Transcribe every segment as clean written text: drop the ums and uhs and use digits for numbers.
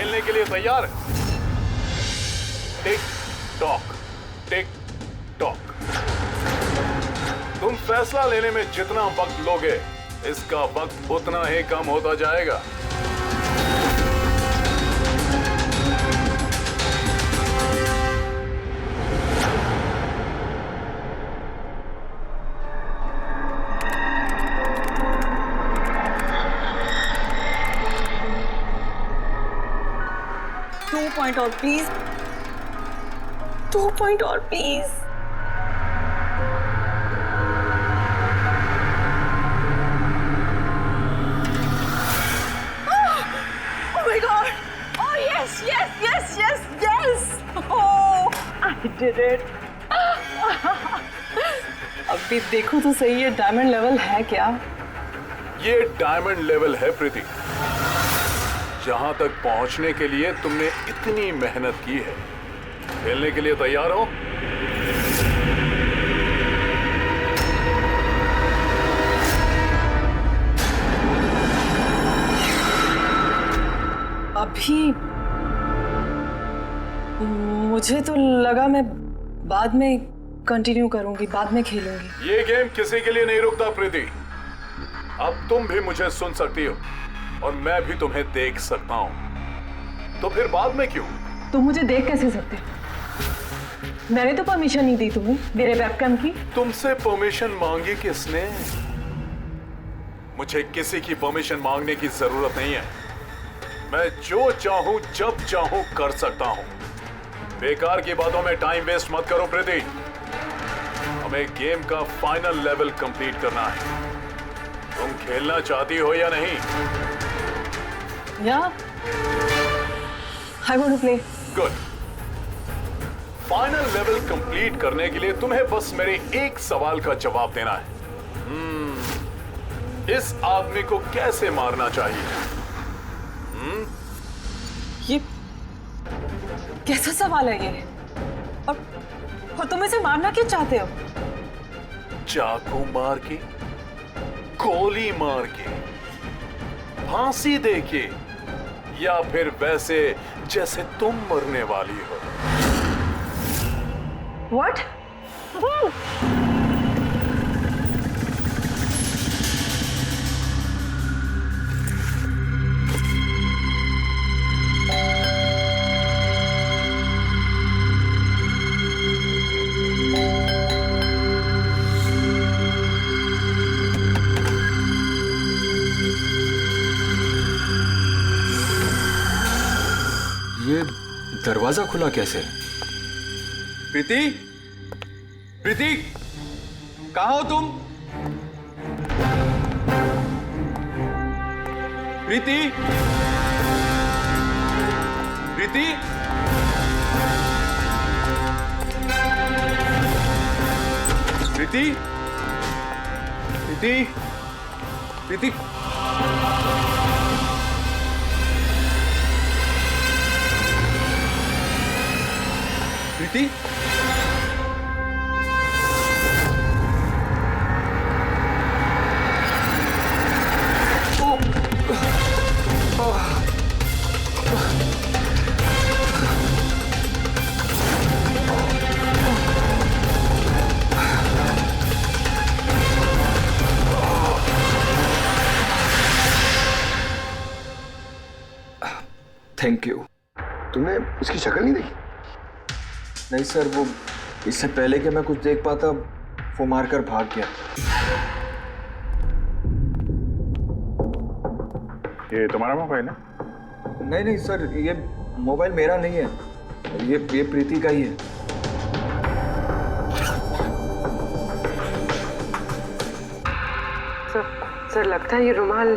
खेलने के लिए तैयार? Tick tock, tick tock. तुम फैसला लेने में जितना वक्त लोगे, इसका वक्त उतना ही कम होता जाएगा। पॉइंट और प्लीज, 2 पॉइंट और please. Oh my God! Oh yes, yes, yes, yes, yes! Oh, I did it! अभी देखो तो सही, ये डायमंड लेवल है क्या? ये डायमंड लेवल है प्रीति। जहां तक पहुंचने के लिए तुमने इतनी मेहनत की है। खेलने के लिए तैयार हो? अभी मुझे तो लगा मैं बाद में कंटिन्यू करूंगी, बाद में खेलूंगी। ये गेम किसी के लिए नहीं रुकता प्रीति। अब तुम भी मुझे सुन सकती हो और मैं भी तुम्हें देख सकता हूं, तो फिर बाद में क्यों? तुम मुझे देख कैसे सकते? मैंने तो परमिशन नहीं दी तुम्हें मेरे वेबकैम की। तुमसे परमिशन मांगी किसने? मुझे किसी की परमिशन मांगने की जरूरत नहीं है। मैं जो चाहूं जब चाहूं कर सकता हूं। बेकार की बातों में टाइम वेस्ट मत करो प्रीति। हमें गेम का फाइनल लेवल कंप्लीट करना है। तुम खेलना चाहती हो या नहीं? Yeah, I want to play. Good. Final level complete करने के लिए तुम्हें बस मेरे एक सवाल का जवाब देना है। इस आदमी को कैसे मारना चाहिए? ये कैसा सवाल है ये? और तुम इसे मारना क्यों चाहते हो? चाकू मार के, गोली मार के, फांसी दे के, या फिर वैसे जैसे तुम मरने वाली हो? What? ये दरवाजा खुला कैसे? प्रीति, प्रीति, कहाँ हो तुम? प्रीति, प्रीति, प्रीति, प्रीति, प्रीति, प्रीति, थैंक यू। तुमने उसकी शक्ल नहीं देखी? नहीं सर, वो इससे पहले कि मैं कुछ देख पाता वो मारकर भाग गया। ये तुम्हारा मोबाइल है? नहीं नहीं सर, ये मोबाइल मेरा नहीं है, ये प्रीति का ही है। सर लगता है ये रुमाल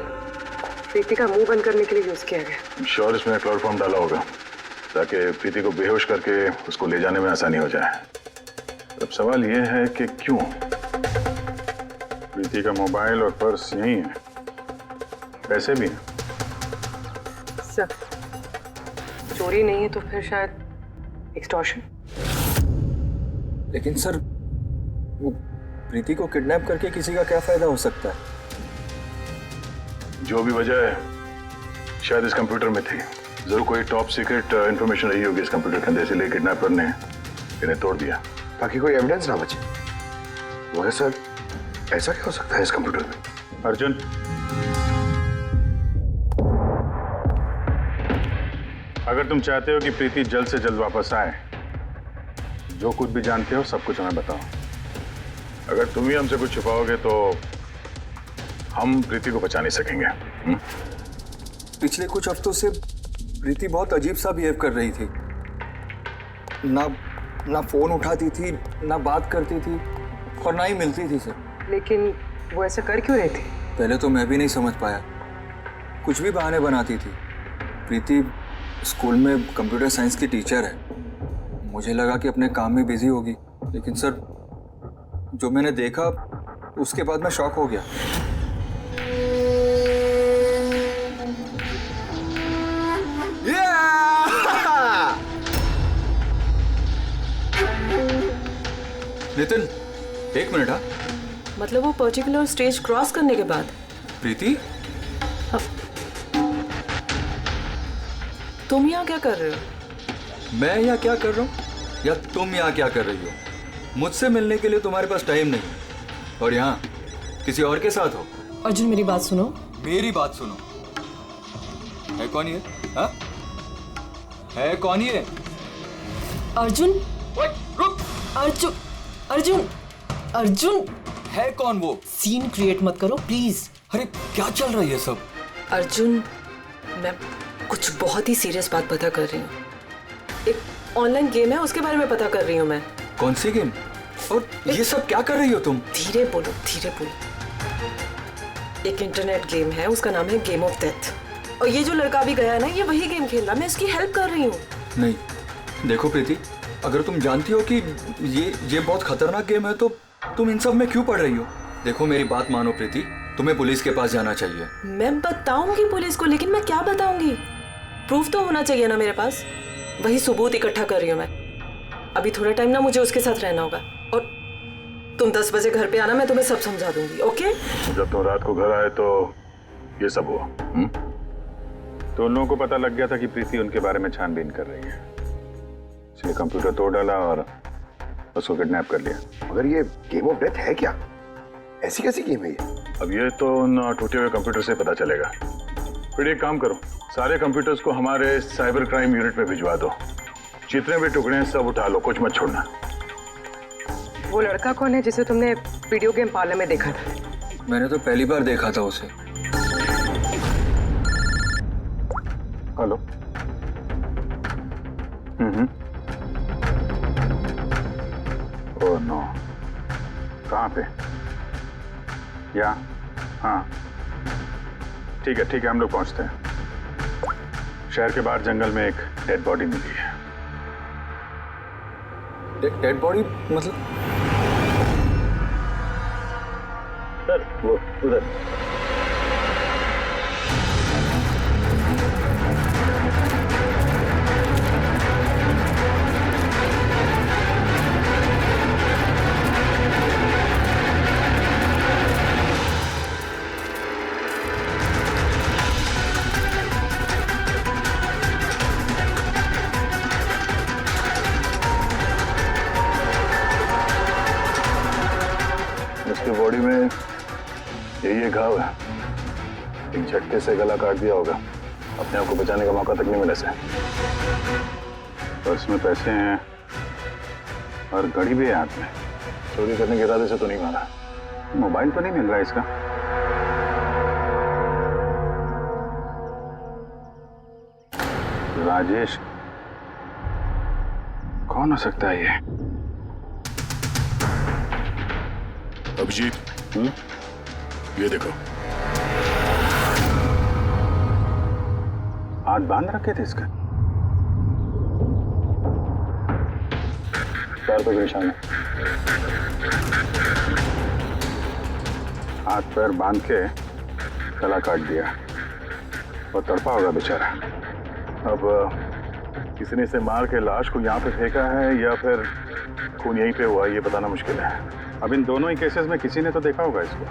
प्रीति का मुंह बंद करने के लिए यूज किया गया। श्योर इसमें क्लोरोफॉर्म डाला होगा ताकि प्रीति को बेहोश करके उसको ले जाने में आसानी हो जाए। अब सवाल यह है कि क्यों? प्रीति का मोबाइल और पर्स यहीं है, पैसे भी हैं। सर चोरी नहीं है तो फिर शायद एक्सटॉर्शन। लेकिन सर वो प्रीति को किडनैप करके किसी का क्या फायदा हो सकता है? जो भी वजह है शायद इस कंप्यूटर में थी। जरूर कोई टॉप सीक्रेट इंफॉर्मेशन रही होगी इस कंप्यूटर के अंदर, इसलिए किडनैपर ने इन्हें तोड़ दिया ताकि कोई एविडेंस ना बचे। वो है सर, ऐसा क्या हो सकता है इस कंप्यूटर में? अर्जुन, अगर तुम चाहते हो कि प्रीति जल्द से जल्द वापस आए, जो कुछ भी जानते हो सब कुछ हमें बताओ। अगर तुम ही हमसे कुछ छुपाओगे तो हम प्रीति को बचा नहीं सकेंगे। पिछले कुछ हफ्तों से प्रीति बहुत अजीब सा बिहेव कर रही थी। ना फोन उठाती थी, ना बात करती थी और ना ही मिलती थी सर। लेकिन वो ऐसा कर क्यों रही थी? पहले तो मैं भी नहीं समझ पाया, कुछ भी बहाने बनाती थी। प्रीति स्कूल में कंप्यूटर साइंस की टीचर है, मुझे लगा कि अपने काम में बिजी होगी, लेकिन सर जो मैंने देखा उसके बाद मैं शॉक हो गया। नितिन, एक मिनट। हाँ, मतलब वो पर्टिकुलर स्टेज क्रॉस करने के बाद? प्रीति, तुम यहाँ क्या कर रहे हो? मैं यहाँ क्या कर रहा हूँ या तुम यहाँ क्या कर रही हो? मुझसे मिलने के लिए तुम्हारे पास टाइम नहीं, और यहाँ किसी और के साथ हो। अर्जुन मेरी बात सुनो। मेरी बात सुनो। है कौन ये? हाँ? है कौन ये? अर्जुन, रुक। अर्जुन, अर्जुन, अर्जुन, है कौन वो? सीन क्रिएट मत करो प्लीज। अरे क्या चल रहा है ये सब? अर्जुन, मैं कुछ बहुत ही सीरियस बात पता कर रही हूँ। एक ऑनलाइन गेम है, उसके बारे में पता कर रही हूँ मैं। कौन सी गेम? और ये सब क्या कर रही हो तुम? धीरे बोलो, धीरे बोलो। एक इंटरनेट गेम है, उसका नाम है गेम ऑफ डेथ, और ये जो लड़का भी गया है ना, ये वही गेम खेल रहा है। मैं इसकी हेल्प कर रही हूँ। नहीं, देखो प्रीति, अगर तुम जानती हो कि ये बहुत खतरनाक गेम है तो तुम इन सब में क्यों पड़ रही हो? देखो मेरी बात मानो प्रीति, तुम्हें पुलिस के पास जाना चाहिए। मैं बताऊंगी पुलिस को, लेकिन मैं क्या बताऊंगी? प्रूफ तो होना चाहिए ना मेरे पास। वही सबूत इकट्ठा कर रही हूँ मैं। अभी थोड़ा टाइम ना मुझे उसके साथ रहना होगा, और तुम 10 बजे घर पे आना, मैं तुम्हें सब समझा दूंगी। ओके? जब तुम रात को घर आए तो ये सब हुआ। तो उन लोगों को पता लग गया था कि प्रीति उनके बारे में छानबीन कर रही है, इसलिए कंप्यूटर तोड़ डाला और उसको किडनैप कर लिया। मगर ये गेम ऑफ डेथ है क्या? ऐसी कैसी गेम है ये? अब ये तो उन टूटे हुए कंप्यूटर से पता चलेगा। फिर एक काम करो, सारे कंप्यूटर्स को हमारे साइबर क्राइम यूनिट में भिजवा दो। जितने भी टुकड़े हैं सब उठा लो, कुछ मत छोड़ना। वो लड़का कौन है जिसे तुमने वीडियो गेम पार्लर में देखा था? मैंने तो पहली बार देखा था उसे। हेलो। ओह नो, कहाँ पे? या हाँ, ठीक है हम लोग पहुंचते हैं। शहर के बाहर जंगल में एक डेड बॉडी मिली है। डेड बॉडी मतलब? सर वो उधर। उसकी बॉडी में ये घाव है, एक झटके से गला काट दिया होगा। अपने आप को बचाने का मौका तक नहीं मिला से। पर्स में पैसे हैं और घड़ी भी है हाथ में। चोरी करने के इरादे से तो नहीं मारा। मोबाइल तो नहीं मिल रहा इसका। राजेश कौन हो सकता है ये? अभिजीत, ये देखो। हाथ बांध रखे थे इसका। पैर पे निशान है। हाथ पैर बांध के गला काट दिया और तड़पा होगा बेचारा। अब किसी ने इसे मार के लाश को यहाँ पे फेंका है या फिर खून यहीं पे हुआ, ये बताना मुश्किल है। अब इन दोनों ही केसेस में किसी ने तो देखा होगा इसको।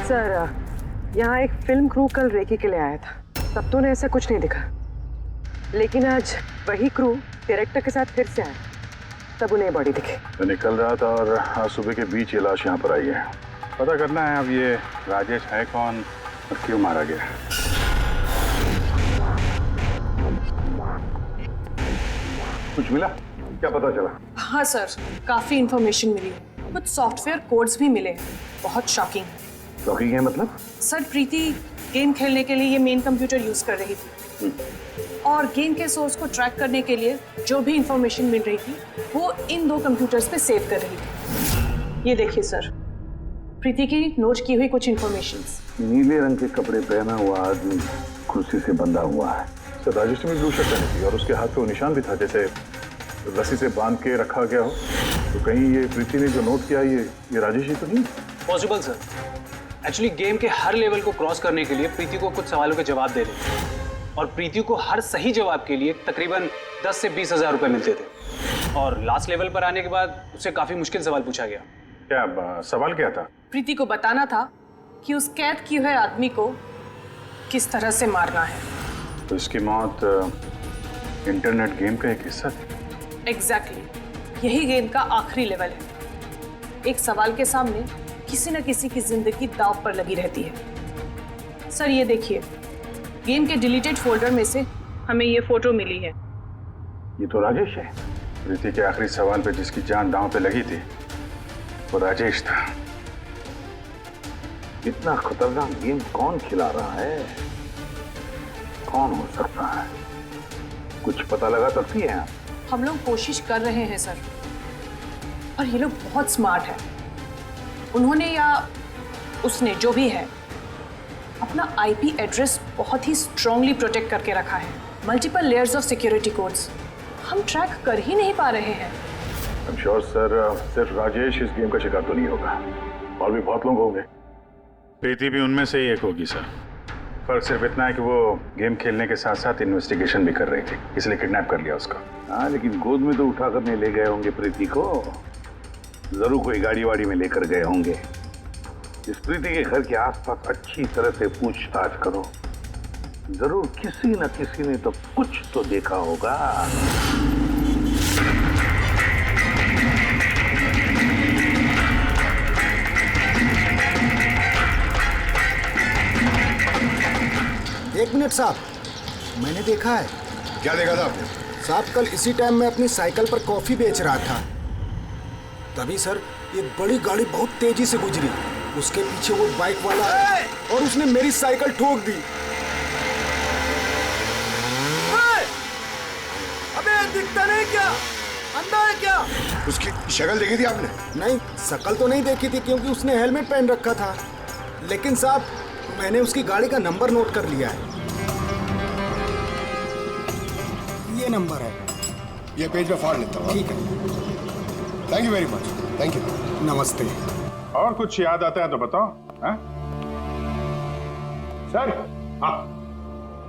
सर, यहाँ एक फिल्म क्रू कल रेकी के लिए आया था, तब तो उन्हें ऐसा कुछ नहीं दिखा। लेकिन आज वही क्रू डायरेक्टर के साथ फिर से आया, तब उन्हें बॉडी दिखी। मैं निकल रहा था और आज सुबह के बीच ये लाश यहाँ पर आई है। पता करना है अब ये राजेश है कौन और क्यों मारा गया। कुछ मिला? क्या पता चला? हाँ सर, काफी इंफॉर्मेशन मिली है, कुछ सॉफ्टवेयर कोड्स भी मिले हैं। बहुत शॉकिंग है। शॉकिंग है मतलब? सर, प्रीति गेम खेलने के लिए ये मेन कंप्यूटर यूज कर रही थी और गेम के सोर्स को ट्रैक करने के लिए जो भी इंफॉर्मेशन मिल रही थी वो इन 2 कंप्यूटर्स पे सेव कर रही थी। ये देखिए सर, प्रीति की नोट की हुई कुछ इंफॉर्मेशंस। नीले रंग के कपड़े पहना हुआ आदमी कुर्सी से बंधा हुआ है। सर, राजेश ने ब्लू शर्ट पहनी थी और उसके हाथ पे वो निशान भी था, जैसे रस्सी से बांध के रखा गया हो। तो कहीं ये प्रीति ने जो नोट किया ये राजेश ही तो नहीं? Possible sir. एक्चुअली गेम के हर लेवल को क्रॉस करने के लिए प्रीति को कुछ सवालों के जवाब दे रहे थे और प्रीति को हर सही जवाब के लिए तकरीबन 10 से 20 हज़ार रुपए मिलते थे। और लास्ट लेवल पर आने के बाद उससे काफी मुश्किल सवाल पूछा गया। क्या सवाल क्या था? प्रीति को बताना था कि उस कैद किए हुए आदमी को किस तरह से मारना है। तो इसकी मौत इंटरनेट गेम का एक हिस्सा थी? एग्जैक्टली, यही गेम का आखिरी लेवल है। एक सवाल के सामने किसी न किसी की जिंदगी दांव पर लगी रहती है। सर, ये देखिए, गेम के डिलीटेड फोल्डर में से हमें ये फोटो मिली है। ये तो राजेश है। प्रीति के आखिरी सवाल पे जिसकी जान दांव पे लगी थी वो राजेश था। इतना खतरनाक गेम कौन खिला रहा है? कौन हो सकता है? कुछ पता लगा सकती है? हम लोग कोशिश कर रहे हैं सर, और ये लोग बहुत स्मार्ट है। उन्होंने या उसने, जो भी है, अपना आईपी एड्रेस बहुत ही स्ट्रांगली प्रोटेक्ट करके रखा है। Multiple layers of security codes हम ट्रैक कर ही नहीं पा रहे हैं। I'm sure, सर, सिर्फ राजेश इस गेम का शिकार तो नहीं होगा, और भी बहुत लोग होंगे। प्रीति भी उनमें से ही एक होगी सर। फर्क सिर्फ इतना है कि वो गेम खेलने के साथ साथ इन्वेस्टिगेशन भी कर रही थी, इसलिए किडनैप कर लिया उसका। हाँ, लेकिन गोद में तो उठा कर नहीं ले गए होंगे प्रीति को। जरूर कोई गाड़ी वाड़ी में लेकर गए होंगे। इस प्रीति के घर के आसपास अच्छी तरह से पूछताछ करो। जरूर किसी न किसी ने तो कुछ तो देखा होगा। एक मिनट साहब, मैंने देखा है। क्या देखा था आपने? साहब, कल इसी टाइम मैं अपनी साइकिल पर कॉफी बेच रहा था, तभी सर एक बड़ी गाड़ी बहुत तेजी से गुजरी। उसके पीछे वो बाइक वाला है और उसने मेरी साइकिल ठोक दी। अबे दिखता नहीं क्या? अंधा है क्या? उसकी शक्ल देखी थी आपने? नहीं, शक्ल तो नहीं देखी थी क्योंकि उसने हेलमेट पहन रखा था, लेकिन साहब मैंने उसकी गाड़ी का नंबर नोट कर लिया है। ये नंबर है। ये पेज में फाड़ लेता हूँ। ठीक है, thank you very much. Thank you. नमस्ते। और कुछ याद आता है तो बताओ। हाँ? सर, हाँ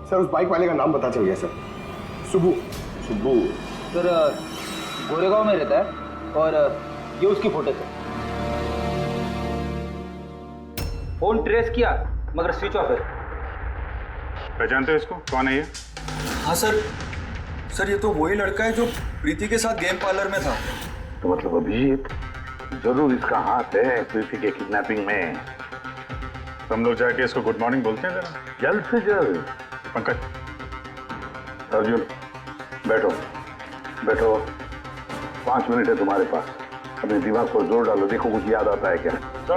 सर, उस बाइक वाले का नाम पता चल गया सर। सुबू। सुबू सर, गोरेगांव में रहता है और ये उसकी फोटो है। फोन ट्रेस किया मगर स्विच ऑफ है। पहचानते हो इसको? कौन है ये? हाँ सर ये तो वही लड़का है जो प्रीति के साथ गेम पार्लर में था। तो मतलब अभिजीत जरूर इसका हाथ है प्रीति के किडनैपिंग में। हम लोग जाके इसको गुड मॉर्निंग बोलते हैं जरा, जल्द से जल्द। पंकज, अर्जुन, बैठो बैठो, 5 मिनट है तुम्हारे पास। अपने दिमाग पर जोर डालो, देखो कुछ याद आता है क्या। तो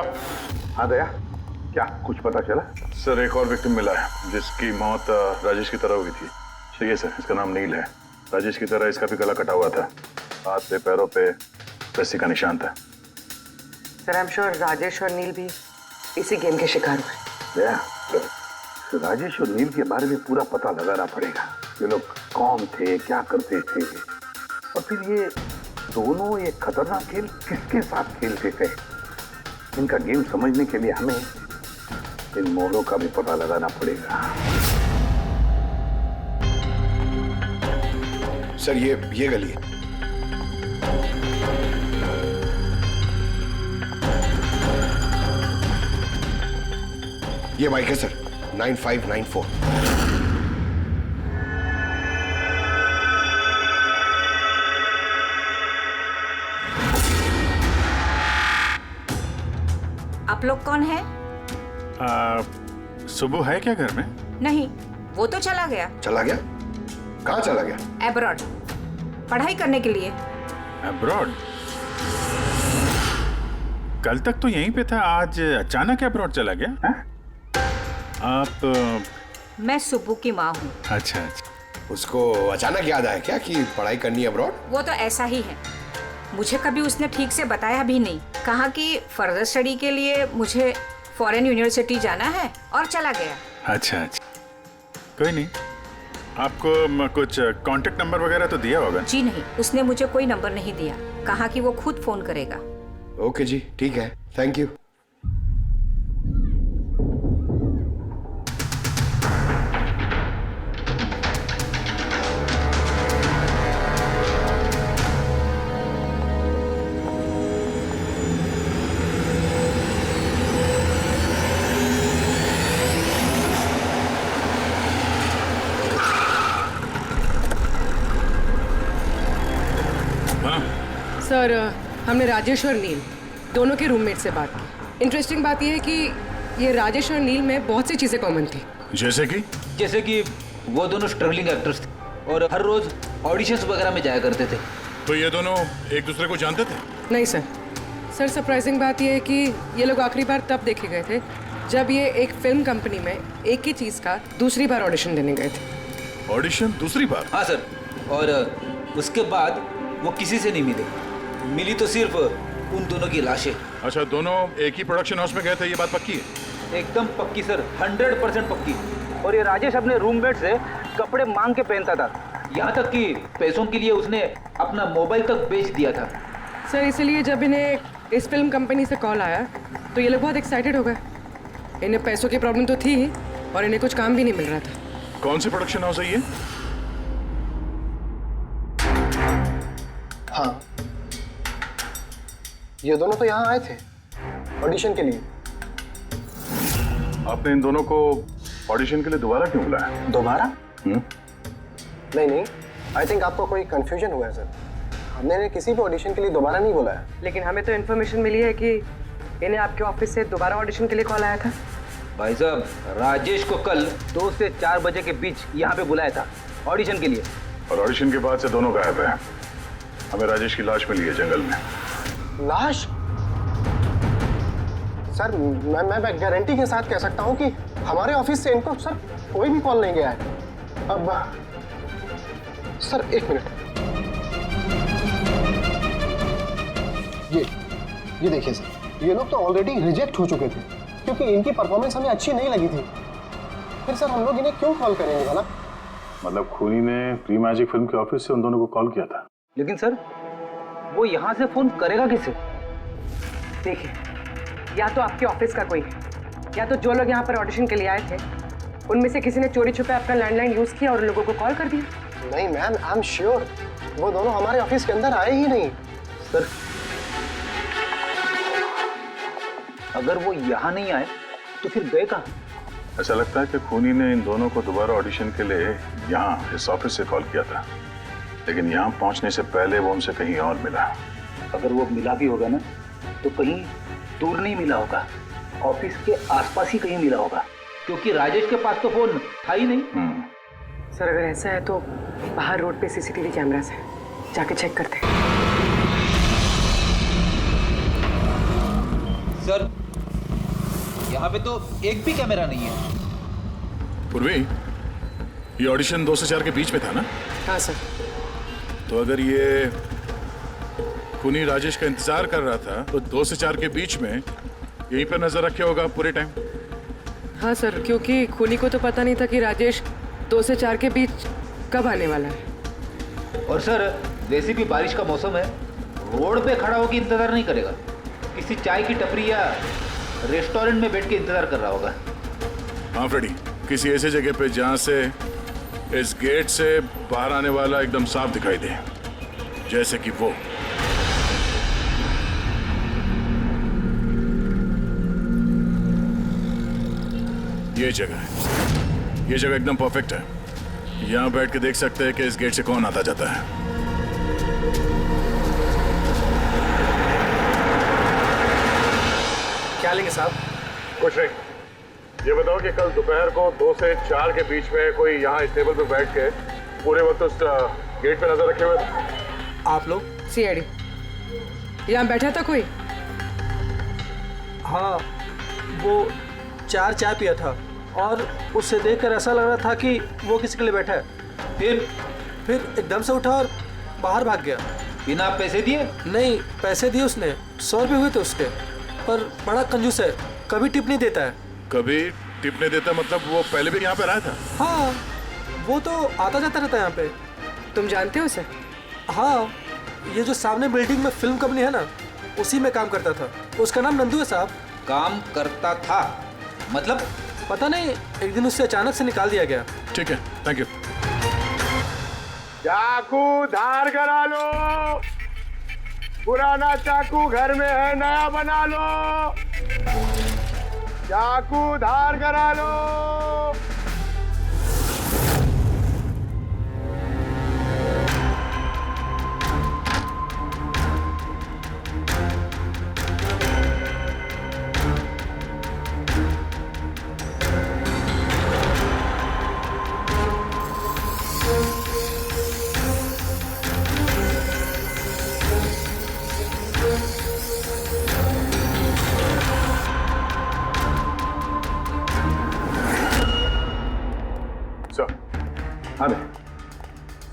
हाँ दया, क्या कुछ पता चला? सर, एक और विक्टिम मिला है जिसकी मौत राजेश की तरह हुई थी। ठीक है सर, इसका नाम नील है। राजेश की तरह इसका भी गला कटा हुआ था, हाथ पे पैरों पे रस्सी का निशान था। Sir, I am sure Rajesh और नील भी इसी गेम के शिकार हुए। तो राजेश और नील के बारे में पूरा पता लगाना पड़ेगा। ये लोग कौन थे, क्या करते थे, और फिर ये दोनों ये खतरनाक खेल किसके साथ खेलते थे। इनका गेम समझने के लिए हमें इन मोड़ों का भी पता लगाना पड़ेगा। सर, ये गली है। ये बाइक है सर, 9594। आप लोग कौन हैं? सुबह है क्या घर में? नहीं, वो तो चला गया। चला गया? कहाँ चला गया? एब्रॉड, पढ़ाई करने के लिए। अब्रॉड? कल तक तो यहीं पे था, आज अचानक अब्रॉड चला गया? आप मैं सुब्बू की माँ हूँ। अच्छा अच्छा। उसको अचानक याद आया क्या कि पढ़ाई करनी है अब्रॉड? वो तो ऐसा ही है, मुझे कभी उसने ठीक से बताया भी नहीं। कहा कि फर्दर स्टडी के लिए मुझे फॉरेन यूनिवर्सिटी जाना है और चला गया। अच्छा अच्छा, कोई नहीं। आपको कुछ कांटेक्ट नंबर वगैरह तो दिया होगा? जी नहीं, उसने मुझे कोई नंबर नहीं दिया। कहा कि वो खुद फोन करेगा। ओके जी, ठीक है, थैंक यू। सर, हमने राजेश और नील दोनों के रूममेट से बात की। इंटरेस्टिंग बात यह है कि ये राजेश और नील में बहुत सी चीज़ें कॉमन थी। जैसे कि वो दोनों स्ट्रगलिंग एक्टर्स थे और हर रोज ऑडिशंस वगैरह में जाया करते थे। तो ये दोनों एक दूसरे को जानते थे? नहीं सर। सर, सरप्राइजिंग बात यह है कि ये लोग आखिरी बार तब देखे गए थे जब ये एक फिल्म कंपनी में एक ही चीज़ का दूसरी बार ऑडिशन देने गए थे। ऑडिशन दूसरी बार? हाँ सर, और उसके बाद वो किसी से नहीं मिले। मिली तो सिर्फ उन दोनों की लाशें। अच्छा, दोनों एक ही प्रोडक्शन हाउस में गए थे, ये बात पक्की है? एकदम पक्की सर, 100% पक्की। और ये राजेश अपने रूममेट से कपड़े मांग के पहनता था, यहाँ तक कि पैसों के लिए उसने अपना मोबाइल तक बेच दिया था। सर, इसलिए जब इन्हें इस फिल्म कंपनी से कॉल आया तो ये लोग बहुत एक्साइटेड हो गए। इन्हें पैसों की प्रॉब्लम तो थी ही और इन्हें कुछ काम भी नहीं मिल रहा था। कौन सी प्रोडक्शन हाउस है ये? हाँ, ये दोनों तो यहाँ आए थे ऑडिशन के लिए। आपने इन दोनों को ऑडिशन के लिए दोबारा क्यों बुलाया? दोबारा? नहीं, आई थिंक आपको कोई कंफ्यूजन हुआ है सर। हमने इन्हें किसी भी ऑडिशन के लिए दोबारा नहीं बुलाया। लेकिन हमें तो इन्फॉर्मेशन मिली है कि इन्हें आपके ऑफिस से दोबारा ऑडिशन के लिए कॉल आया था। भाई साहब, राजेश को कल 2 से 4 बजे के बीच यहाँ पे बुलाया था ऑडिशन के लिए। और ऑडिशन के बाद से दोनों गायब हैं। हमें राजेश की लाश मिली है जंगल में। लाश? सर, मैं गारंटी के साथ कह सकता हूँ कि हमारे ऑफिस से इनको सर कोई भी कॉल नहीं गया है। अब सर, एक मिनट, ये देखिए सर, ये लोग तो ऑलरेडी रिजेक्ट हो चुके थे क्योंकि इनकी परफॉर्मेंस हमें अच्छी नहीं लगी थी। फिर सर हम लोग इन्हें क्यों कॉल करेंगे भला? मतलब खूनी ने प्री मैजिक फिल्म के ऑफिस से उन दोनों को कॉल किया था। लेकिन सर, वो यहाँ से फोन करेगा किसे? देखिए, या तो आपके ऑफिस का कोई है, या तो जो लोग यहाँ पर ऑडिशन के लिए आए थे उनमें से किसी ने चोरी छुपे अपना लैंडलाइन यूज किया और लोगों को कॉल कर दिया। नहीं मैम, आई एम श्योर वो दोनों हमारे ऑफिस के अंदर आए ही नहीं। सर, अगर वो यहाँ नहीं आए तो फिर गए कहाँ? ऐसा लगता है कि खूनी ने इन दोनों को दोबारा ऑडिशन के लिए यहाँ इस ऑफिस से कॉल किया था, लेकिन यहाँ पहुँचने से पहले वो उनसे कहीं और मिला। अगर वो मिला भी होगा ना तो कहीं दूर नहीं मिला होगा, ऑफिस के आसपास ही कहीं मिला होगा, क्योंकि राजेश के पास तो फोन था ही नहीं। सर, अगर ऐसा है तो बाहर रोड पे सीसीटीवी कैमरास है, जाके चेक करते हैं। सर, यहाँ पे तो एक भी कैमरा नहीं है। पूर्वी, ये ऑडिशन 2 से 4 के बीच में था ना? हाँ सर। तो अगर ये खूनी राजेश का इंतजार कर रहा था तो 2 से 4 के बीच में यहीं पर नजर रखे होगा पूरे टाइम। हाँ सर, क्योंकि खूनी को तो पता नहीं था कि राजेश 2 से 4 के बीच कब आने वाला है। और सर, वैसे भी बारिश का मौसम है, रोड पे खड़ा होकर इंतजार नहीं करेगा, किसी चाय की टपरी या रेस्टोरेंट में बैठ के इंतजार कर रहा होगा। हाँ फ्रेडी, किसी ऐसे जगह पे जहाँ से इस गेट से बाहर आने वाला एकदम साफ दिखाई दे, जैसे कि वो। ये जगह है, ये जगह एकदम परफेक्ट है। यहाँ बैठ के देख सकते हैं कि इस गेट से कौन आता जाता है। क्या लेंगे साहब। कुछ नहीं, ये बताओ कि कल दोपहर को 2 से 4 के बीच में कोई यहाँ इस टेबल पर बैठ के पूरे वक्त उस गेट पे नजर रखे हुए थे? आप लोग? सीआईडी यहाँ बैठा था कोई? हाँ, वो 4 चाय पिया था और उससे देखकर ऐसा लग रहा था कि वो किसी के लिए बैठा है। फिर एकदम से उठा और बाहर भाग गया। बिना पैसे दिए? नहीं, पैसे दिए उसने, 100 रुपये हुए थे उसके, पर बड़ा कंजूस है, कभी टिप नहीं देता है। कभी टिप नहीं देता मतलब वो पहले भी यहाँ पे रहा था? हाँ, वो तो आता जाता रहता है यहाँ पे। तुम जानते हो उसे? हाँ, ये जो सामने बिल्डिंग में फिल्म कंपनी है ना, उसी में काम करता था। उसका नाम नंदू है साहब। काम करता था मतलब? पता नहीं, एक दिन उससे अचानक से निकाल दिया गया। ठीक है, थैंक यू। चाकू धार करा लो, पुराना चाकू घर में है, नया बना लो। चाकू धार करा लो।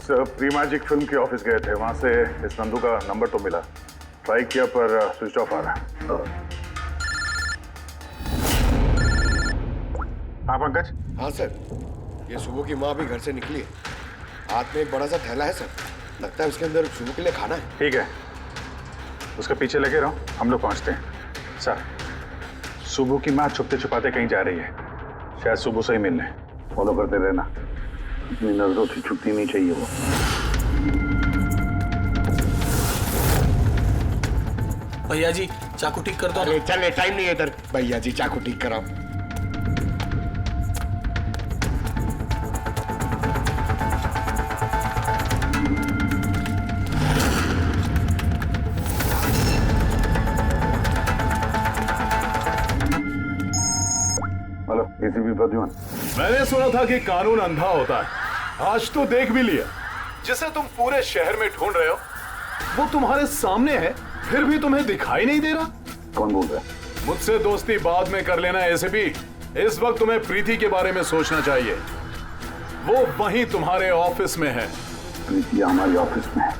सर, प्री मैजिक फिल्म के ऑफिस गए थे, वहां से इस नंदू का नंबर तो मिला, ट्राई किया पर स्विच ऑफ आ रहा है। हाँ पंकज? हाँ सर, ये सुबह की माँ भी घर से निकली है, हाथ में एक बड़ा सा थैला है सर, लगता है उसके अंदर सुबह के लिए खाना है। ठीक है, उसके पीछे लगे रहो, हम लोग पहुंचते हैं। सर, सुबह की माँ छुपते छुपाते कहीं जा रही है, शायद सुबह से ही मिलने। फॉलो करते रहना, अपनी नजरों से छुपती नहीं चाहिए वो। भैया जी चाकू ठीक कर दो। अरे चल, टाइम नहीं है इधर। भैया जी चाकू ठीक कराओ। Hello, ACP Pradyuman. मैंने सुना था कि कानून अंधा होता है, आज तो देख भी लिया। जिसे तुम पूरे शहर में ढूंढ रहे हो वो तुम्हारे सामने है, फिर भी तुम्हें दिखाई नहीं दे रहा। कौन बोल रहा है? मुझसे दोस्ती बाद में कर लेना एसीपी, इस वक्त तुम्हें प्रीति के बारे में सोचना चाहिए। वो वहीं तुम्हारे ऑफिस में है। प्रीति हमारे ऑफिस में है?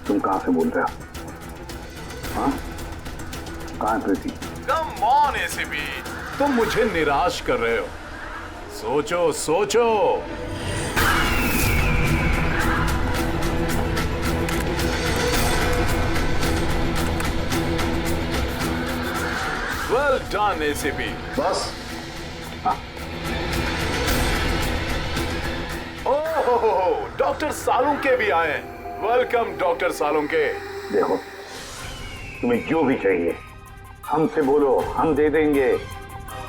तुम कहां से बोल रहे हो? हाँ, कहां है प्रीति? कम ऑन एसीपी, तुम मुझे निराश कर रहे हो। सोचो सोचो। Well done ACP. बस? ओह, डॉक्टर सालुंके भी आए हैं। Welcome doctor Salunke. देखो, तुम्हें जो भी चाहिए हमसे बोलो, हम दे देंगे,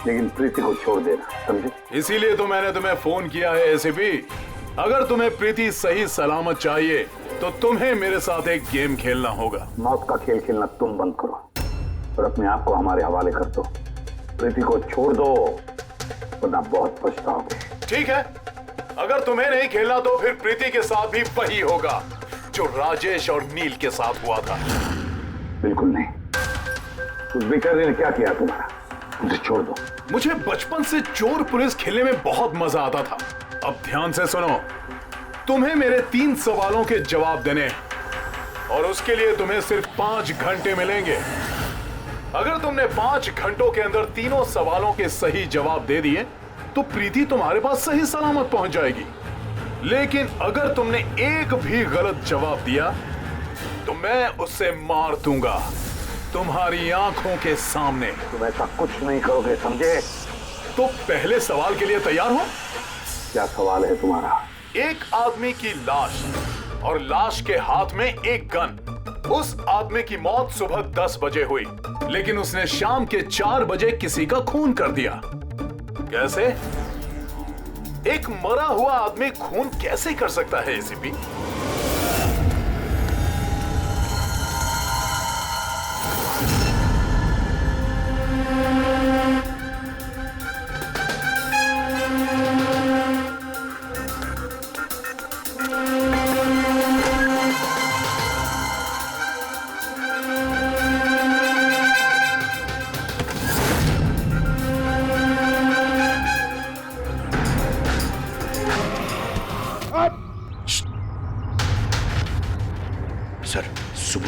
लेकिन प्रीति को छोड़ देना, समझे? इसीलिए तो मैंने तुम्हें फोन किया है एसीपी। अगर तुम्हें प्रीति सही सलामत चाहिए तो तुम्हें मेरे साथ एक गेम खेलना होगा। मौत का खेल खेलना तुम बंद करो और अपने आप को हमारे हवाले कर दो। प्रीति को छोड़ दो, वरना बहुत पछताओगे। ठीक है, अगर तुम्हें नहीं खेलना तो फिर प्रीति के साथ भी वही होगा जो राजेश और नील के साथ हुआ था। बिल्कुल नहीं। उस बेचारे ने क्या किया तुम्हारा? उसे छोड़ दो। मुझे बचपन से चोर पुलिस खेलने में बहुत मजा आता था। अब ध्यान से सुनो, तुम्हें मेरे 3 सवालों के जवाब देने और उसके लिए तुम्हें सिर्फ 5 घंटे मिलेंगे। अगर तुमने 5 घंटों के अंदर तीनों सवालों के सही जवाब दे दिए तो प्रीति तुम्हारे पास सही सलामत पहुंच जाएगी। लेकिन अगर तुमने एक भी गलत जवाब दिया तो मैं उससे मार दूंगा तुम्हारी आंखों के सामने। तुम ऐसा कुछ नहीं करोगे, समझे? तो पहले सवाल के लिए तैयार हो? क्या सवाल है तुम्हारा? एक आदमी की लाश और लाश के हाथ में एक गन। उस आदमी की मौत सुबह 10 बजे हुई, लेकिन उसने शाम के 4 बजे किसी का खून कर दिया। कैसे? एक मरा हुआ आदमी खून कैसे कर सकता है एसीपी?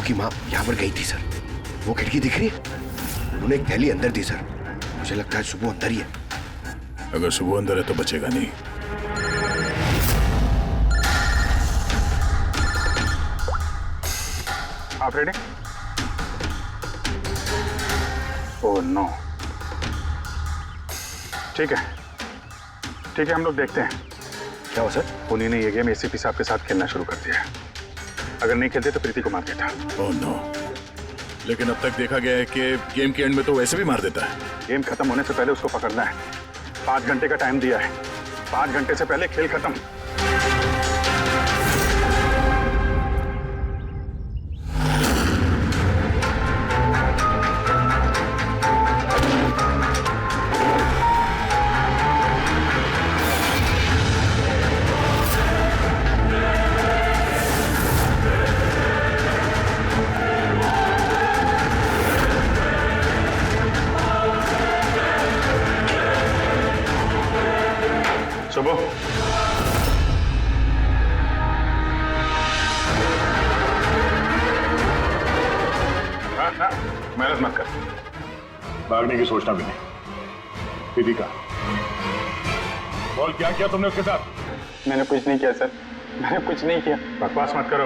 सुबह की माँ यहाँ पर गई थी सर। वो खिड़की दिख रही है, उन्होंने एक थैली अंदर दी सर। मुझे लगता है सुबह अंदर ही है। अगर सुबह अंदर है तो बचेगा नहीं। आप रेडी? Oh no. ठीक है हम लोग देखते हैं। क्या हो सर? उन्हीं ने ये गेम एसीपी साहब के साथ खेलना शुरू कर दिया है। अगर नहीं खेलते तो प्रीति को मार देता। Oh no. लेकिन अब तक देखा गया है कि गेम के एंड में तो वैसे भी मार देता है। गेम खत्म होने से पहले उसको पकड़ना है। 5 घंटे का टाइम दिया है। 5 घंटे से पहले खेल खत्म। सुबह मेहनत मत कर। भागने की सोचना भी नहीं। दीदी का बोल, क्या किया तुमने उसके साथ? मैंने कुछ नहीं किया सर, मैंने कुछ नहीं किया। बकवास मत करो।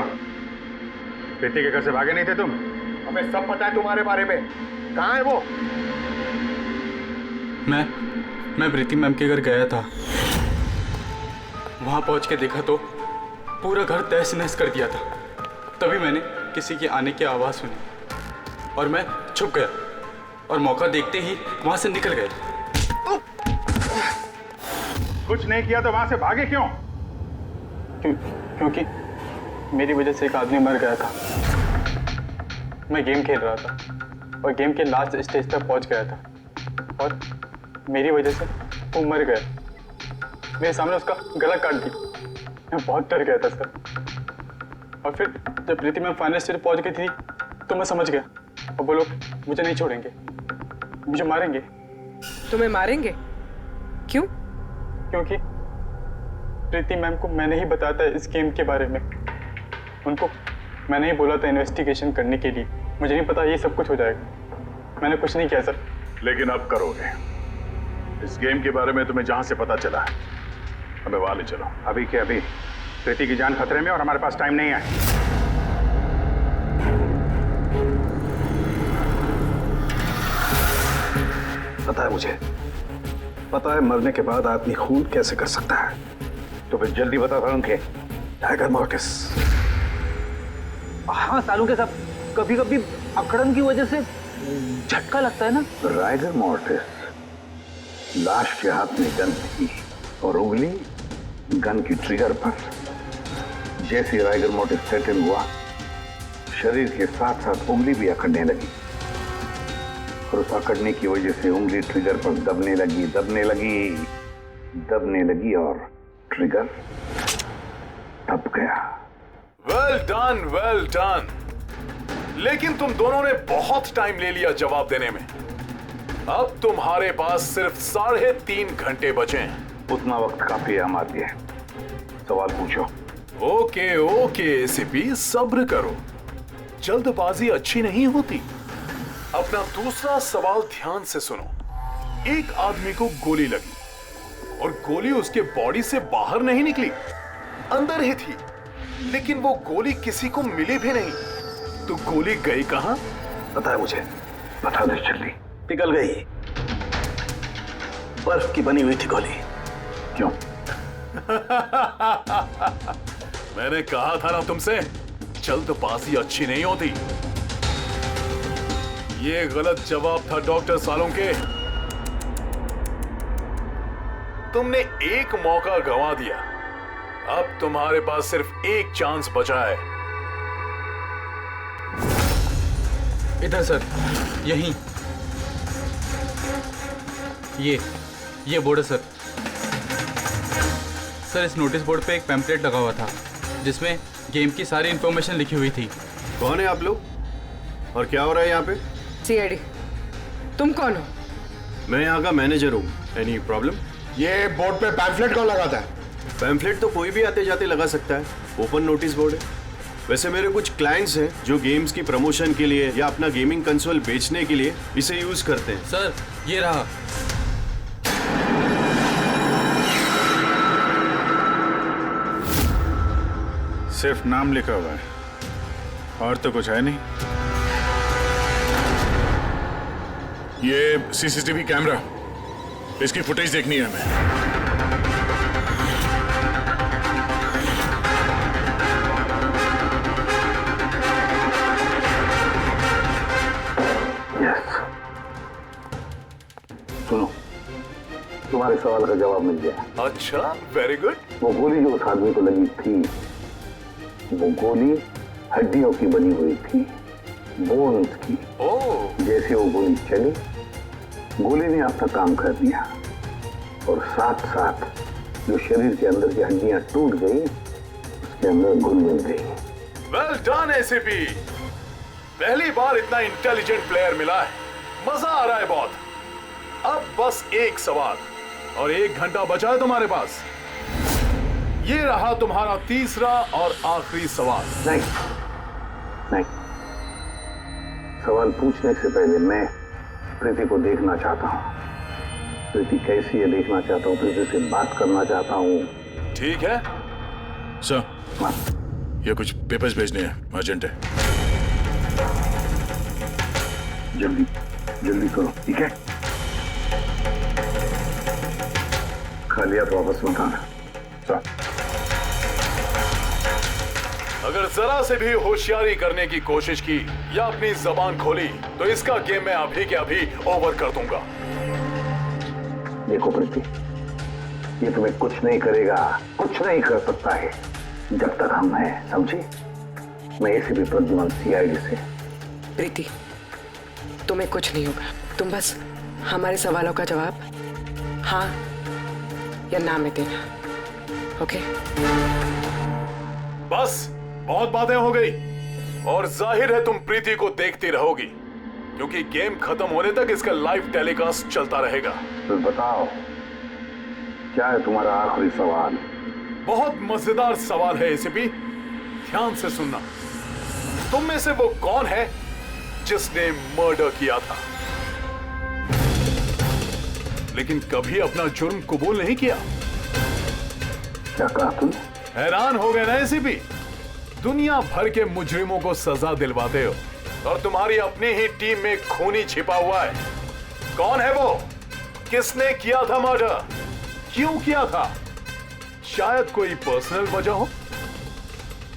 प्रीति के घर से भागे नहीं थे तुम? हमें सब पता है तुम्हारे बारे में। कहाँ है वो? मैं प्रीति मैम के घर गया था। वहां पहुंच के देखा तो पूरा घर तहस नहस कर दिया था। तभी मैंने किसी के आने की आवाज सुनी और मैं छुप गया और मौका देखते ही वहां से निकल गया। कुछ नहीं किया तो वहां से भागे क्यों? क्योंकि मेरी वजह से एक आदमी मर गया था। मैं गेम खेल रहा था और गेम के लास्ट स्टेज तक पहुंच गया था और मेरी वजह से वो मर गया। मेरे सामने उसका गला काट दी। मैं बहुत डर गया था सर। और फिर जब प्रीति मैम फाइनल स्टेज पहुंच गई थी तो मैं समझ गया और वो लोग मुझे नहीं छोड़ेंगे, मुझे मारेंगे। तुम्हें मारेंगे? क्यों? क्योंकि प्रीति मैम को मैंने ही बताया था इस गेम के बारे में। उनको मैंने ही बोला था इन्वेस्टिगेशन करने के लिए। मुझे नहीं पता ये सब कुछ हो जाएगा। मैंने कुछ नहीं किया सर। लेकिन अब करोगे। इस गेम के बारे में तुम्हें जहां से पता चला हमें वहां ले चलो। अभी के अभी। प्रीति की जान खतरे में और हमारे पास टाइम नहीं है। पता है मुझे, पता है मरने के बाद आदमी खून कैसे कर सकता है। तो फिर जल्दी बता सालुंके के। Tiger mortis. हाँ सालुंके साहब, कभी कभी अकड़न की वजह से झटका लगता है ना। टाइगर मॉर्टिस लाश के हाथ में गन थी और उंगली गन की ट्रिगर पर। जैसे टाइगर मॉर्टिस सेटल हुआ, शरीर के साथ साथ उंगली भी अकड़ने लगी और उस अकड़ने की वजह से उंगली ट्रिगर पर दबने लगी और ट्रिगर दब गया। Well done. लेकिन तुम दोनों ने बहुत टाइम ले लिया जवाब देने में। अब तुम्हारे पास सिर्फ 3.5 घंटे बचे हैं। उतना वक्त काफी है हमारे लिए। सवाल पूछो। ओके एसीपी, सब्र करो। जल्दबाजी अच्छी नहीं होती। अपना दूसरा सवाल ध्यान से सुनो। एक आदमी को गोली लगी और गोली उसके बॉडी से बाहर नहीं निकली, अंदर ही थी। लेकिन वो गोली किसी को मिली भी नहीं। तो गोली गई कहां? पता है मुझे। बता दे जल्दी। पिघल गई। बर्फ की बनी हुई थी गोली। क्यों? मैंने कहा था ना तुमसे, जल्दबाजी अच्छी नहीं होती। ये गलत जवाब था डॉक्टर सालुंके। तुमने एक मौका गंवा दिया। अब तुम्हारे पास सिर्फ एक चांस बचा है। इधर सर, यहीं। ये बोर्ड है सर। सर, इस नोटिस बोर्ड पे एक पैम्पलेट लगा हुआ था जिसमें गेम की सारी इंफॉर्मेशन लिखी हुई थी। कौन है आप लोग और क्या हो रहा है यहाँ पे? सीआईडी। तुम कौन हो? मैं यहाँ का मैनेजर हूँ। Any problem? ये बोर्ड पे पैम्फलेट कौन लगाता है? पैम्फलेट तो कोई भी आते जाते लगा सकता है। ओपन नोटिस बोर्ड है। वैसे मेरे कुछ क्लाइंट्स हैं जो गेम्स की प्रमोशन के लिए या अपना गेमिंग कंसोल बेचने के लिए इसे यूज करते हैं। सर ये रहा। सिर्फ नाम लिखा हुआ है और तो कुछ है नहीं। ये सीसीटीवी कैमरा, इसकी फुटेज देखनी है हमें। सुनो, तुम्हारे सवाल का जवाब मिल गया। अच्छा, वेरी गुड। वो गोली जो उस आदमी को लगी थी, वो गोली हड्डियों की बनी हुई थी, बोन्स की। ओह। जैसे वो गोली चली, गोली ने अपना काम कर दिया और साथ साथ जो शरीर के अंदर की हड्डियां टूट गई, उसके अंदर घुल मिल गई। वेल डन एसीपी, पहली बार इतना इंटेलिजेंट प्लेयर मिला है, मजा आ रहा है बहुत। अब बस एक सवाल और 1 घंटा बचा है तुम्हारे पास। ये रहा तुम्हारा तीसरा और आखिरी सवाल। नहीं, नहीं, सवाल पूछने से पहले मैं प्रीति को देखना चाहता हूँ। प्रीति कैसी है देखना चाहता हूँ, प्रीति से बात करना चाहता हूँ। ठीक है सर, ये कुछ पेपर्स भेजने हैं, अर्जेंट है। जल्दी जल्दी करो, ठीक है? खाली हाथ वापस मत आना। सर, अगर जरा से भी होशियारी करने की कोशिश की या अपनी जबान खोली तो इसका गेम मैं अभी के अभी ओवर कर दूंगा। देखो प्रीति, ये तुम्हें कुछ नहीं करेगा, कुछ नहीं कर सकता है जब तक हम हैं, समझी? मैं एसीपी प्रद्युमन, सीआईडी से। प्रीति, तुम्हें कुछ नहीं होगा, तुम बस हमारे सवालों का जवाब हाँ या ना में देना, ओके? बस बहुत बातें हो गई और जाहिर है तुम प्रीति को देखती रहोगी क्योंकि गेम खत्म होने तक इसका लाइव टेलीकास्ट चलता रहेगा। तो बताओ, क्या है तुम्हारा आखिरी सवाल? बहुत मजेदार सवाल है एसीपी, ध्यान से सुनना। तुम में से वो कौन है जिसने मर्डर किया था लेकिन कभी अपना जुर्म कबूल नहीं किया? क्या कहा तुमने? हैरान हो गए ना एसीपी? दुनिया भर के मुजरिमों को सजा दिलवाते हो और तुम्हारी अपनी ही टीम में खूनी छिपा हुआ है। कौन है वो? किसने किया था मर्डर? क्यों किया था? शायद कोई पर्सनल वजह हो।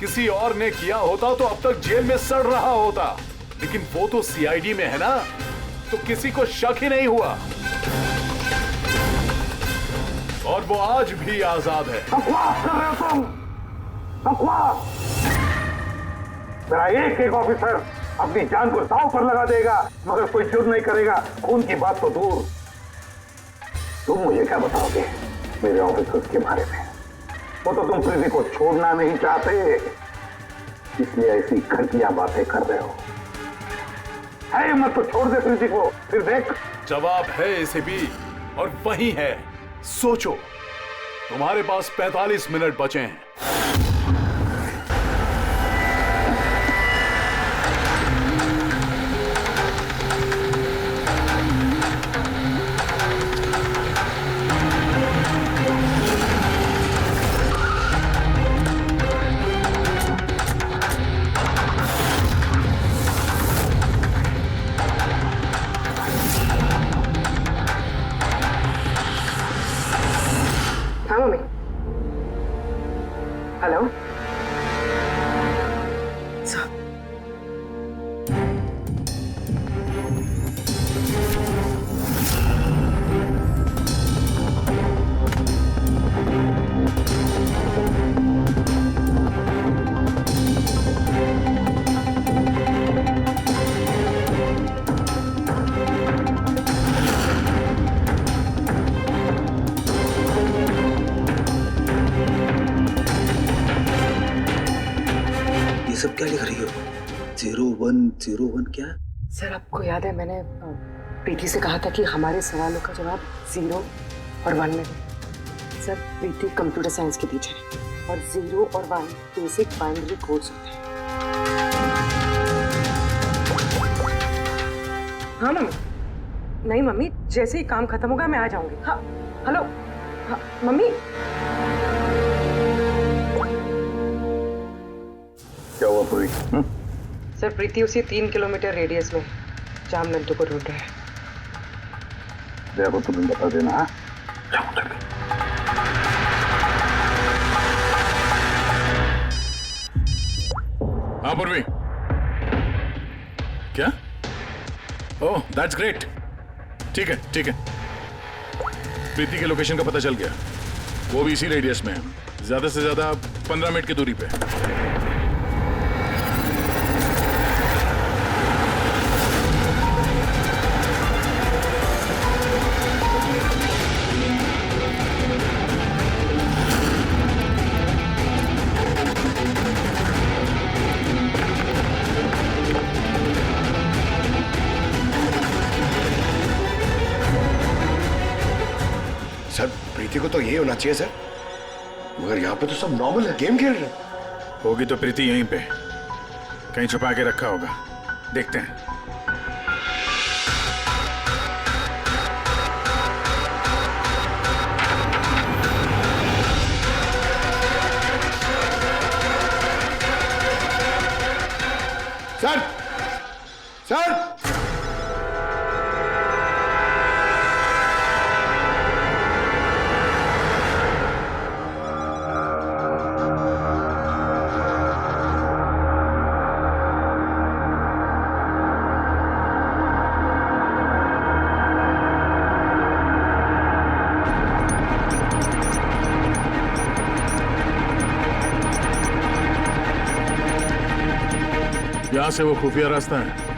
किसी और ने किया होता तो अब तक जेल में सड़ रहा होता, लेकिन वो तो सीआईडी में है ना, तो किसी को शक ही नहीं हुआ और वो आज भी आजाद है। बकवास कर रहे हो तुम, बकवास! मेरा एक ऑफिसर अपनी जान को दांव पर लगा देगा मगर कोई जुर्म नहीं करेगा। खून की बात तो दूर, तुम मुझे क्या बताओगे मेरे ऑफिसर्स के बारे में? वो तो तुम प्रीति को छोड़ना नहीं चाहते, इसलिए ऐसी घटिया बातें कर रहे हो। है हिम्मत तो छोड़ दे प्रीति को, फिर देख। जवाब है इसे भी और वही है। सोचो, तुम्हारे पास 45 मिनट बचे हैं। हेलो, सब क्या लिख रही हो? 0101 क्या? सर, आपको याद है मैंने प्रीति से कहा था कि हमारे सवालों का जवाब 0 और 1 में दे। सर, प्रीति कंप्यूटर साइंस की टीचर है और 0 और 1 बेसिक बाइनरी कोड्स होते हैं। हाँ मम्मी। नहीं मम्मी, जैसे ही काम खत्म होगा मैं आ जाऊंगी। हाँ हेलो। हाँ मम्मी। क्या हुआ पूरी? सर प्रीति उसी 3 किलोमीटर रेडियस में जहाँ मिंटू को ढूंढ रहे हैं। देखो तुम्हें बता देना। हाँ हाँ पूर्वी, क्या? Oh that's great. ठीक है ठीक है, प्रीति के लोकेशन का पता चल गया, वो भी इसी रेडियस में है, ज्यादा से ज्यादा 15 मिनट की दूरी पे। सर प्रीति को तो यही होना चाहिए सर, मगर यहाँ पे तो सब नॉर्मल है, गेम खेल रहे हैं। होगी तो प्रीति यहीं पे कहीं छुपा के रखा होगा, देखते हैं। सर सर यहां से वो खुफिया रास्ता है।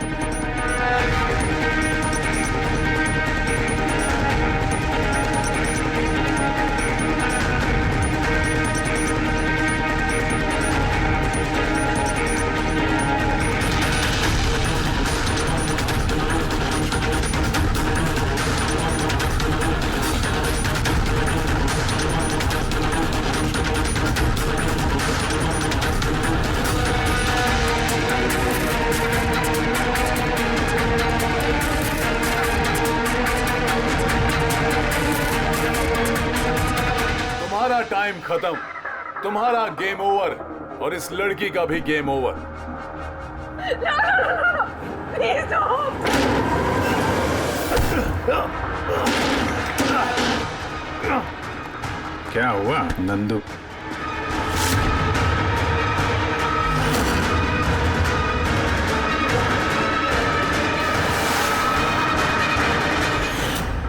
तुम्हारा टाइम खत्म, तुम्हारा गेम ओवर, और इस लड़की का भी गेम ओवर। Please stop. क्या हुआ नंदू?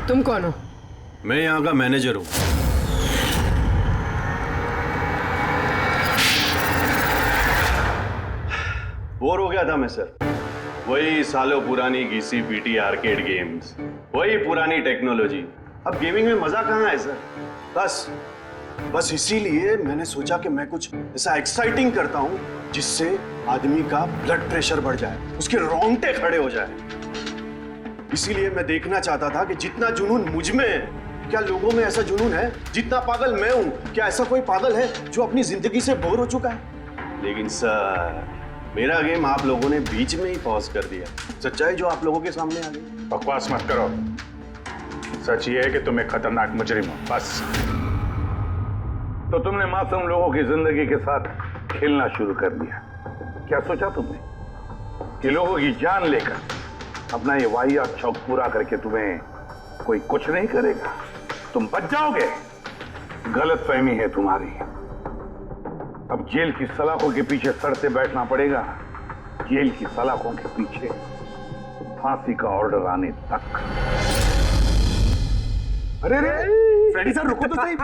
तुम कौन हो? मैं यहाँ का मैनेजर हूँ। बोर हो गया था मैं सर, वही सालों पुरानी घिसी पीटी आर्केड गेम्स, वही पुरानी टेक्नोलॉजी। अब गेमिंग में मजा कहाँ है सर? बस इसीलिए मैंने सोचा कि मैं कुछ ऐसा एक्साइटिंग करता हूँ जिससे आदमी का ब्लड प्रेशर बढ़ जाए, उसके रोंगटे खड़े हो जाए। इसीलिए मैं देखना चाहता था कि जितना जुनून मुझ में है, क्या लोगों में ऐसा जुनून है? जितना पागल मैं हूं, क्या ऐसा कोई पागल है जो अपनी जिंदगी से बोर हो चुका है? लेकिन सर, मेरा गेम आप लोगों ने बीच में ही पॉज कर दिया। सच्चाई जो आप लोगों के सामने आ गई। बकवास मत करो, सच ये है कि तुम एक खतरनाक मुजरिम हो, बस। तो तुमने मासूम लोगों की जिंदगी के साथ खेलना शुरू कर दिया। क्या सोचा तुमने कि लोगों की जान लेकर अपना ये वाहियात शौक पूरा करके तुम्हें कोई कुछ नहीं करेगा, तुम बच जाओगे? गलतफहमी है तुम्हारी। अब जेल की सलाखों के पीछे सड़ते बैठना पड़ेगा, जेल की सलाखों के पीछे फांसी का ऑर्डर आने तक। अरे फ्रेडी सर रुको तो सही।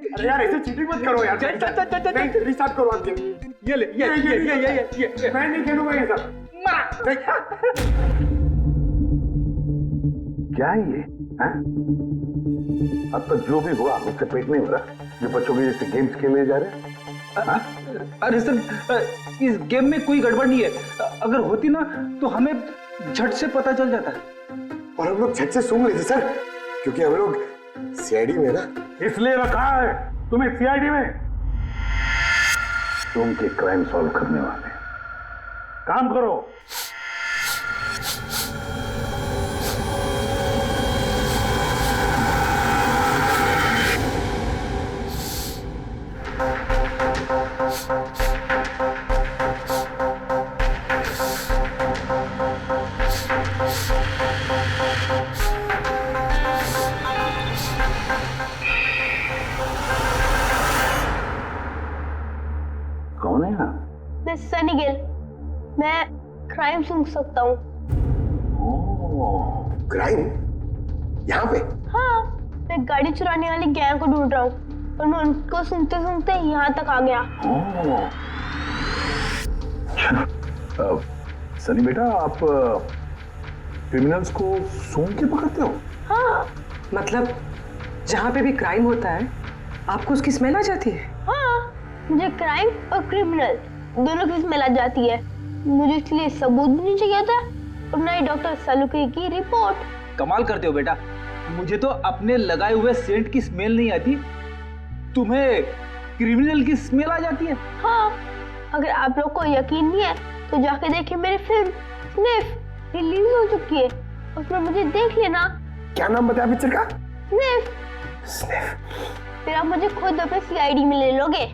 अरे यार ऐसे चीटिंग मत करो यार। रिस्टार्ट करो आप। ये ले ये मैं नहीं खेलूंगा ये सब। क्या है ये? अब तक जो भी हुआ उससे पेट नहीं हो रहा जो बच्चों के जैसे गेम्स खेले जा रहे हैं। अरे सर, इस गेम में कोई गड़बड़ नहीं है। अगर होती ना तो हमें झट से पता चल जाता है। और हम लोग झट से सूंघ लेते सर, क्योंकि हम लोग सीआईडी में ना। इसलिए रखा है तुम्हें सीआईडी में, तुम के क्राइम सॉल्व करने वाले। काम करो। मैं सनी गिल। मैं क्राइम सुन सकता हूँ। क्राइम? यहाँ पे? हाँ, मैं गाड़ी चुराने वाली गैंग को ढूंढ रहा हूँ और मैं उनको सुनते सुनते यहाँ तक आ गया। सनी बेटा, आप क्रिमिनल्स को सूंघ के पकड़ते हो? हाँ, मतलब जहाँ पे भी क्राइम होता है आपको उसकी स्मेल आ जाती है? हाँ, मुझे क्राइम और क्रिमिनल दोनों की स्मेल आ जाती है। मुझे इसलिए सबूत भी नहीं चाहिए था और ना ही डॉक्टर सालुके की रिपोर्ट। कमाल करते हो बेटा, मुझे तो अपने लगाए हुए सेंट की स्मेल नहीं आती, तुम्हें क्रिमिनल की स्मेल आ जाती है। हाँ, अगर आप लोग को यकीन नहीं है तो जाके देखिए मेरी फिल्म स्निफ रिलीज हो चुकी है, उसमें मुझे देख लेना। क्या नाम बताया पिक्चर का? स्निफ। स्निफ। फिर आप मुझे खुद अपने सीआईडी में ले लोगे।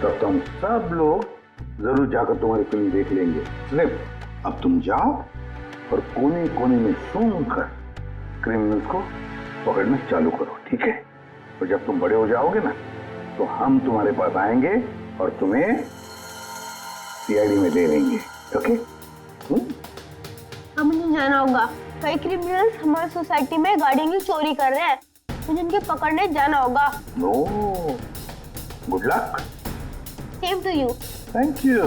तब तुम सब लोग जरूर जाकर तुम्हारी फिल्म देख लेंगे। स्निफ, अब तुम जाओ और कोने कोने में सूंघ कर क्रिमिनल्स को पकड़ना चालू करो, ठीक है? और जब तुम बड़े हो जाओगे ना तो हम तुम्हारे पास आएंगे और तुम्हें सीआईडी में दे देंगे, ओके? अब मुझे जाना होगा। कई क्रिमिनल्स हमारी सोसाइटी में गाड़ियों की चोरी कर रहे हैं, मुझे उनके पकड़ने जाना होगा। No, good luck. Same to you. Thank you.